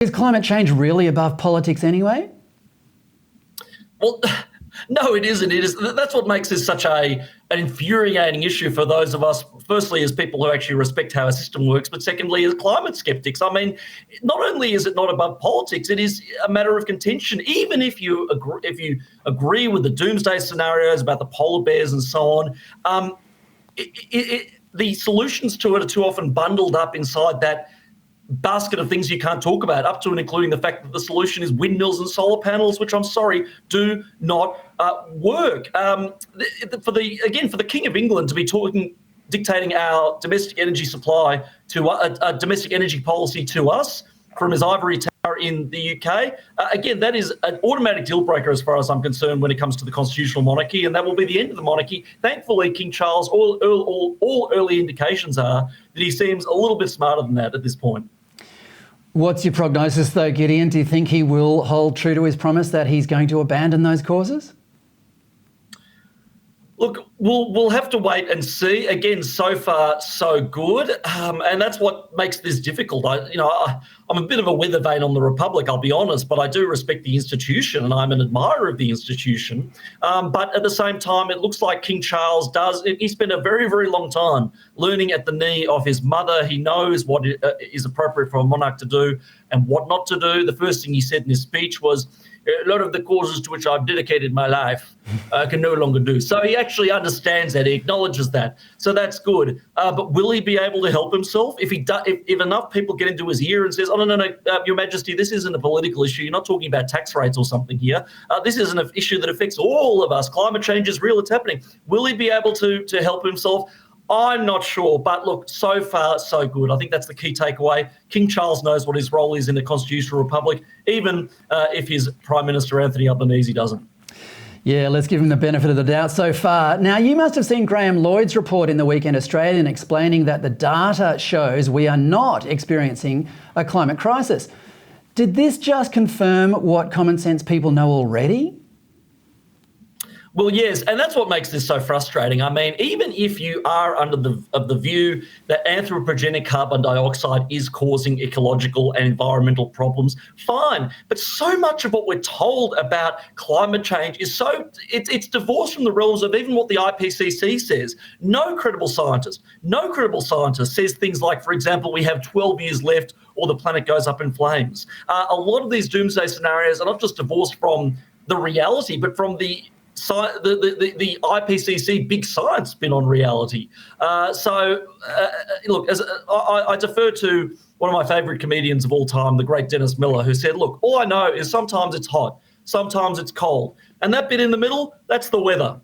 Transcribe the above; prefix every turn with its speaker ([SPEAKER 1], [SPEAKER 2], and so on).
[SPEAKER 1] Is climate change really above politics anyway?
[SPEAKER 2] Well, no, it isn't. That's what makes this such an infuriating issue for those of us, firstly, as people who actually respect how our system works, but secondly, as climate skeptics. I mean, not only is it not above politics, it is a matter of contention. Even if you agree with the doomsday scenarios about the polar bears and so on, the solutions to it are too often bundled up inside that basket of things you can't talk about, up to and including the fact that the solution is windmills and solar panels, which I'm sorry, do not work. For the King of England to be dictating our domestic energy supply to a domestic energy policy to us from his ivory tower in the UK, again, that is an automatic deal breaker as far as I'm concerned when it comes to the constitutional monarchy, and that will be the end of the monarchy. Thankfully, King Charles, all early indications are that he seems a little bit smarter than that at this point.
[SPEAKER 1] What's your prognosis, though, Gideon? Do you think he will hold true to his promise that he's going to abandon those causes?
[SPEAKER 2] Look, we'll have to wait and see. Again, so far, so good. And that's what makes this difficult. I'm a bit of a weather vane on the Republic, I'll be honest, but I do respect the institution and I'm an admirer of the institution. But at the same time, it looks like King Charles he spent a very, very long time learning at the knee of his mother. He knows what is appropriate for a monarch to do and what not to do. The first thing he said in his speech was, a lot of the causes to which I've dedicated my life I can no longer do. So he actually understands that. He acknowledges that. So that's good. But will he be able to help himself? If enough people get into his ear and says, oh, no, Your Majesty, this isn't a political issue. You're not talking about tax rates or something here. This is an issue that affects all of us. Climate change is real. It's happening. Will he be able to help himself? I'm not sure, but look, so far, so good. I think that's the key takeaway. King Charles knows what his role is in a constitutional republic, even if his Prime Minister Anthony Albanese doesn't.
[SPEAKER 1] Yeah, let's give him the benefit of the doubt so far. Now, you must have seen Graham Lloyd's report in the Weekend Australian explaining that the data shows we are not experiencing a climate crisis. Did this just confirm what common sense people know already?
[SPEAKER 2] Well, yes, and that's what makes this so frustrating. I mean, even if you are under the view that anthropogenic carbon dioxide is causing ecological and environmental problems, fine. But so much of what we're told about climate change is it's divorced from the realms of even what the IPCC says. No credible scientist says things like, for example, we have 12 years left or the planet goes up in flames. A lot of these doomsday scenarios are not just divorced from the reality, but from the IPCC big science spin on reality. Look, I defer to one of my favourite comedians of all time, the great Dennis Miller, who said, look, all I know is sometimes it's hot, sometimes it's cold. And that bit in the middle, that's the weather.